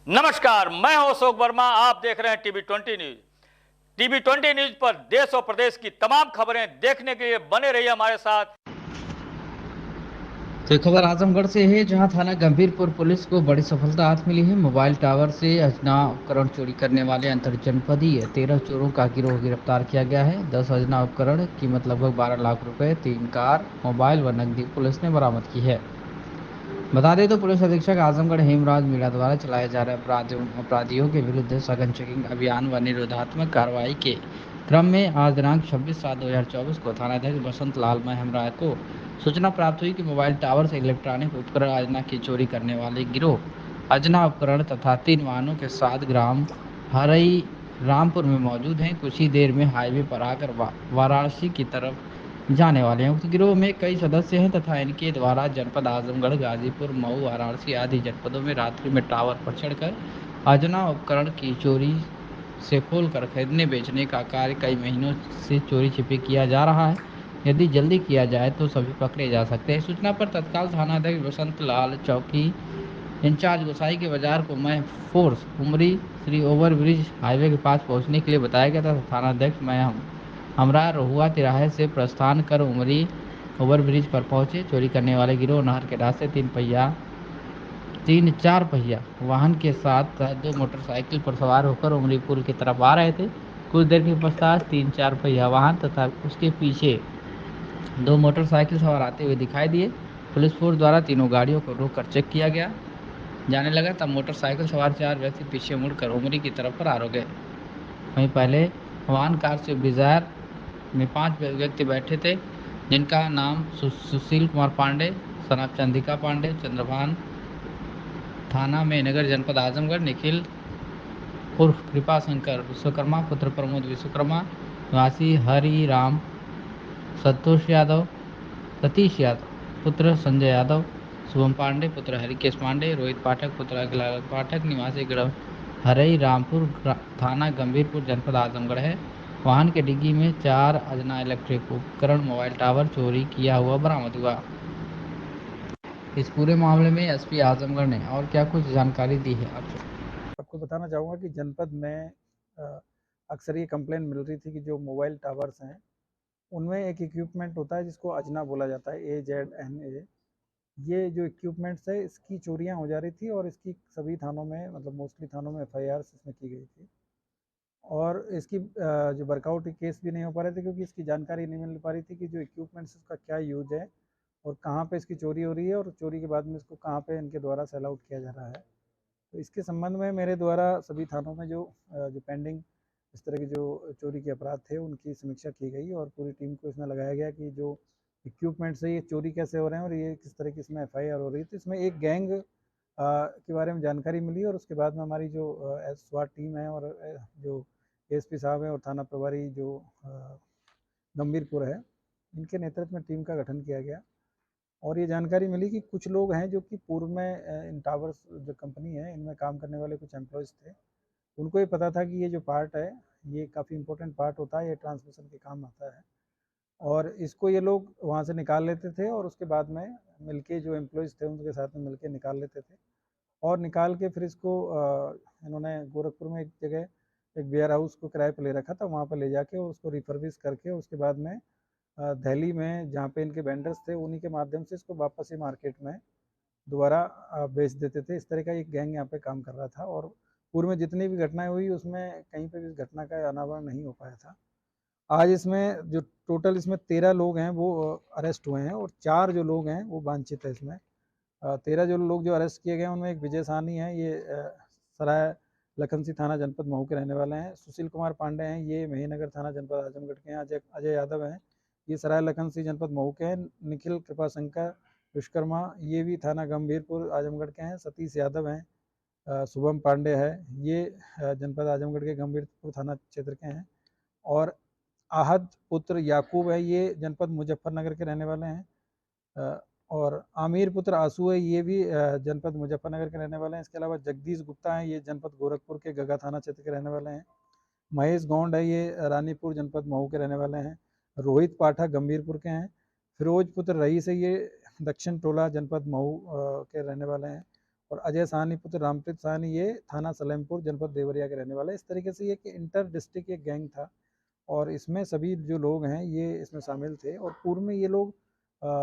नमस्कार, मैं हूं अशोक वर्मा। आप देख रहे हैं टीवी 20 न्यूज। टीवी 20 न्यूज पर देश और प्रदेश की तमाम खबरें देखने के लिए बने रहिए हमारे साथ। तो खबर आजमगढ़ से है, जहां थाना गंभीरपुर पुलिस को बड़ी सफलता हाथ मिली है। मोबाइल टावर से अजना उपकरण चोरी करने वाले अंतर जनपदीय 13 चोरों का गिरोह गिरफ्तार किया गया है। 10 अजना उपकरण, कीमत लगभग 12 लाख रुपए, 3 कार, मोबाइल व नकदी पुलिस ने बरामद की है। बता दें तो पुलिस अधीक्षक आजमगढ़ हेमराज मीणा द्वारा चलाए जा रहे अपराधियों के विरुद्ध सघन चेकिंग अभियान व निरोधात्मक कार्रवाई के क्रम में आज दिनांक 26/7/2024 को थानाध्यक्ष बसंत लाल हेमराज को सूचना प्राप्त हुई कि मोबाइल टावर से इलेक्ट्रॉनिक उपकरण अजना की चोरी करने वाले गिरोह अजना उपकरण तथा 3 वाहनों के साथ ग्राम हरई रामपुर में मौजूद हैं। कुछ ही देर में हाईवे पर आकर वाराणसी की तरफ जाने वाले हैं। उक्त गिरोह में कई सदस्य हैं तथा इनके द्वारा जनपद आजमगढ़, गाजीपुर, मऊ, वाराणसी आदि जनपदों में रात्रि में टावर पर चढ़कर अजना उपकरण की चोरी से खोलकर खरीदने बेचने का कार्य कई महीनों से चोरी छिपे किया जा रहा है। यदि जल्दी किया जाए तो सभी पकड़े जा सकते हैं। सूचना पर तत्काल थानाध्यक्ष बसंत लाल चौकी इंचार्ज गोसाई के बाजार को मैं फोर्स उमरी श्री ओवरब्रिज हाईवे के पास पहुंचने के लिए बताया गया था। थानाध्यक्ष मैं हमरा रोहुआ तिराहे से प्रस्थान कर उमरी ओवरब्रिज पर पहुंचे। चोरी करने वाले गिरोह नहर के रास्ते 3-4 पहिया वाहन के साथ 2 मोटरसाइकिल पर सवार होकर उमरी पुल की तरफ आ रहे थे। कुछ देर के पश्चात 3-4 पहिया वाहन तथा उसके पीछे 2 मोटरसाइकिल सवार आते हुए दिखाई दिए। पुलिस फोर्स द्वारा तीनों गाड़ियों को रोककर चेक किया गया जाने लगा, तब मोटरसाइकिल सवार 4 व्यक्ति पीछे मुड़कर उमरी की तरफ फरार हो गए। वहीं पहले वाहन कार स्विफ्ट डिजायर में 5 व्यक्ति बैठे थे, जिनका नाम सुशील कुमार पांडे, सनाब चंद्रिका पांडे, चंद्रभान, थाना मेहनगर, जनपद आजमगढ़, निखिल उर्फ कृपा शंकर विश्वकर्मा पुत्र प्रमोद विश्वकर्मा निवासी हरि राम, संतोष यादव, सतीश यादव पुत्र संजय यादव, शुभम पांडे पुत्र हरिकेश पांडे, रोहित पाठक पुत्र अखिलाल पाठक निवासी गढ़ हरई रामपुर, थाना गंभीरपुर, जनपद आजमगढ़ है। वाहन के डिग्गी में 4 अजना इलेक्ट्रिक उपकरण मोबाइल टावर चोरी किया हुआ बरामद हुआ। इस पूरे मामले में एसपी आजमगढ़ ने और क्या कुछ जानकारी दी है आपको बताना चाहूँगा कि जनपद में अक्सर ये कंप्लेन मिल रही थी कि जो मोबाइल टावर्स हैं उनमें एक इक्विपमेंट होता है जिसको अजना बोला जाता है, AZNA। ये जो इक्विपमेंट्स है इसकी चोरियां हो जा रही थी और इसकी सभी थानों में, मतलब मोस्टली थानों में FIR इसमें की गई थी। और इसकी जो वर्कआउट केस भी नहीं हो पा रहे थे क्योंकि इसकी जानकारी नहीं मिल पा रही थी कि जो इक्विपमेंट्स उसका क्या यूज है और कहाँ पे इसकी चोरी हो रही है और चोरी के बाद में इसको कहाँ पे इनके द्वारा सेल आउट किया जा रहा है। तो इसके संबंध में मेरे द्वारा सभी थानों में जो पेंडिंग इस तरह के जो चोरी के अपराध थे उनकी समीक्षा की गई और पूरी टीम को इसमें लगाया गया कि जो इक्विपमेंट्स है ये चोरी कैसे हो रहे हैं और ये किस तरह की इसमें FIR हो रही थी। इसमें एक गैंग के बारे में जानकारी मिली और उसके बाद में हमारी जो SWAT टीम है और जो ASP साहब हैं और थाना प्रभारी जो गंभीरपुर है, इनके नेतृत्व में टीम का गठन किया गया। और ये जानकारी मिली कि कुछ लोग हैं जो कि पूर्व में इन टावर्स जो कंपनी है इनमें काम करने वाले कुछ एम्प्लॉयज़ थे। उनको ये पता था कि ये जो पार्ट है ये काफ़ी इंपॉर्टेंट पार्ट होता है, ये ट्रांसमिशन के काम आता है और इसको ये लोग वहाँ से निकाल लेते थे और उसके बाद में मिलके जो एम्प्लॉयज़ थे उनके साथ में मिलके निकाल लेते थे और निकाल के फिर इसको इन्होंने गोरखपुर में एक जगह एक वेयर हाउस को किराए पर ले रखा था, वहाँ पर ले जाके उसको रिफर्बिश करके उसके बाद में दिल्ली में जहाँ पे इनके वेंडर्स थे उन्हीं के माध्यम से इसको वापस से मार्केट में दोबारा बेच देते थे। इस तरह का एक गैंग यहाँ पे काम कर रहा था और पूर्व में जितनी भी घटनाएं हुई उसमें कहीं पे भी इस घटना का अनावरण नहीं हो पाया था। आज इसमें जो टोटल इसमें 13 लोग हैं वो अरेस्ट हुए हैं और 4 जो लोग हैं वो वांछित है। इसमें 13 जो लोग जो अरेस्ट किए गए हैं उनमें एक विजय साहनी है, ये सराय लखनसी थाना जनपद मऊ के रहने वाले हैं। सुशील कुमार पांडे हैं, ये महीनगर थाना जनपद आजमगढ़ के हैं। अजय यादव हैं, ये सराय लखनसी जनपद मऊ के हैं। निखिल कृपाशंकर विश्वकर्मा, ये भी थाना गंभीरपुर आजमगढ़ के हैं। सतीश यादव हैं, शुभम पांडे है, ये जनपद आजमगढ़ के गंभीरपुर थाना क्षेत्र के हैं। और आहद पुत्र याकूब है, ये जनपद मुजफ्फरनगर के रहने वाले हैं। और आमिर पुत्र आंसू है, ये भी जनपद मुजफ्फरनगर के रहने वाले हैं। इसके अलावा जगदीश गुप्ता हैं, ये जनपद गोरखपुर के गगा थाना क्षेत्र के रहने वाले हैं। महेश गौंड है, ये रानीपुर जनपद मऊ के रहने वाले हैं। रोहित पाठक गंभीरपुर के हैं। फिरोज पुत्र रईस है, ये दक्षिण टोला जनपद मऊ के रहने वाले हैं। और अजय साहनी पुत्र रामप्रीत साहनी ये थाना सलेमपुर जनपद देवरिया के रहने वाले। इस तरीके से ये कि इंटर डिस्ट्रिक्ट एक गैंग था और इसमें सभी जो लोग हैं ये इसमें शामिल थे। और पूर्व में ये लोग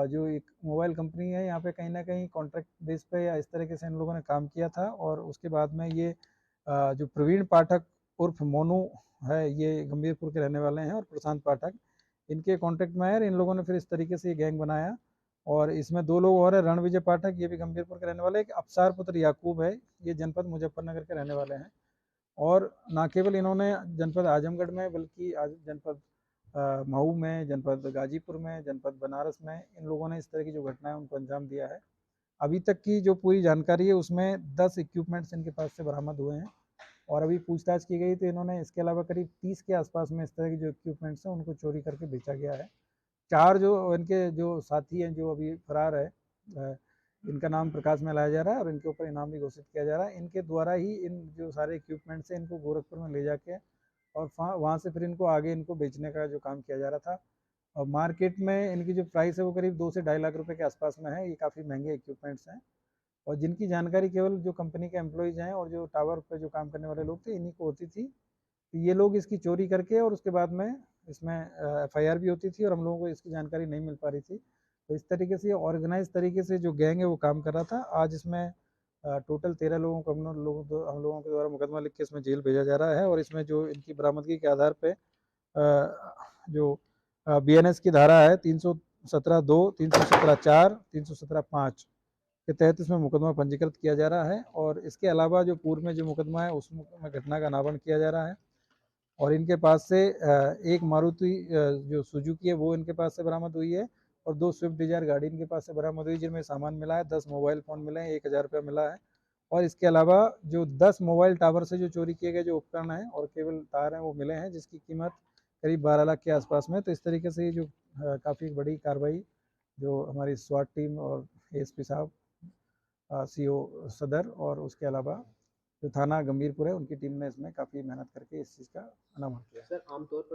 जो एक मोबाइल कंपनी है यहाँ पे कहीं ना कहीं कॉन्ट्रैक्ट बेस पे या इस तरीके से इन लोगों ने काम किया था। और उसके बाद में ये जो प्रवीण पाठक उर्फ मोनू है ये गंभीरपुर के रहने वाले हैं और प्रशांत पाठक इनके कॉन्ट्रैक्ट में आए। इन लोगों ने फिर इस तरीके से ये गैंग बनाया और इसमें 2 लोग और हैं, रणविजय पाठक ये भी गंभीरपुर के रहने वाले, एक अफसार पुत्र याकूब है ये जनपद मुजफ्फरनगर के रहने वाले हैं। और ना केवल इन्होंने जनपद आजमगढ़ में बल्कि जनपद मऊ में, जनपद गाजीपुर में, जनपद बनारस में इन लोगों ने इस तरह की जो घटनाएं उनको अंजाम दिया है। अभी तक की जो पूरी जानकारी है उसमें 10 इक्विपमेंट्स इनके पास से बरामद हुए हैं और अभी पूछताछ की गई तो इन्होंने इसके अलावा करीब 30 के आसपास में इस तरह की जो इक्विपमेंट्स हैं उनको चोरी करके बेचा गया है। 4 जो इनके जो साथी हैं जो अभी फरार है, इनका नाम प्रकाश में लाया जा रहा है और इनके ऊपर इनाम भी घोषित किया जा रहा है। इनके द्वारा ही इन जो सारे इक्विपमेंट्स हैं इनको गोरखपुर में ले जाके और वहाँ से फिर इनको आगे इनको बेचने का जो काम किया जा रहा था। और मार्केट में इनकी जो प्राइस है वो करीब 2 से 2.5 लाख रुपए के आसपास में है। ये काफ़ी महंगे इक्विपमेंट्स हैं और जिनकी जानकारी केवल जो कंपनी के एम्प्लॉयज़ हैं और जो टावर पे जो काम करने वाले लोग थे इन्हीं को होती थी। तो ये लोग इसकी चोरी करके और उसके बाद में इसमें एफआईआर भी होती थी और हम लोगों को इसकी जानकारी नहीं मिल पा रही थी। तो इस तरीके से ऑर्गेनाइज तरीके से जो गैंग है वो काम कर रहा था। आज इसमें टोटल 13 लोगों को हम लोगों के द्वारा मुकदमा लिख के इसमें जेल भेजा जा रहा है। और इसमें जो इनकी बरामदगी के आधार पे जो बीएनएस की धारा है 317(2), 317(4), 317(5) के तहत इसमें मुकदमा पंजीकृत किया जा रहा है। और इसके अलावा जो पूर्व में जो मुकदमा है उसमें घटना का अनावरण किया जा रहा है। और इनके पास से एक मारुति जो सुजुकी है वो इनके पास से बरामद हुई है और 2 स्विफ्ट डिजायर गाड़ी इनके पास से बरामद हुई जिनमें सामान मिला है। 10 मोबाइल फ़ोन मिले हैं, 1000 रुपया मिला है। और इसके अलावा जो 10 मोबाइल टावर से जो चोरी किए गए जो उपकरण हैं और केबल तार हैं वो मिले हैं जिसकी कीमत करीब 12 लाख के आसपास में। तो इस तरीके से ये जो काफ़ी बड़ी कार्रवाई जो हमारी स्वाट टीम और एएसपी साहब, सीओ सदर और उसके अलावा जो थाना गंभीरपुर है उनकी टीम ने इसमें काफ़ी मेहनत करके इस चीज़ का अनावरण किया। सर आमतौर पर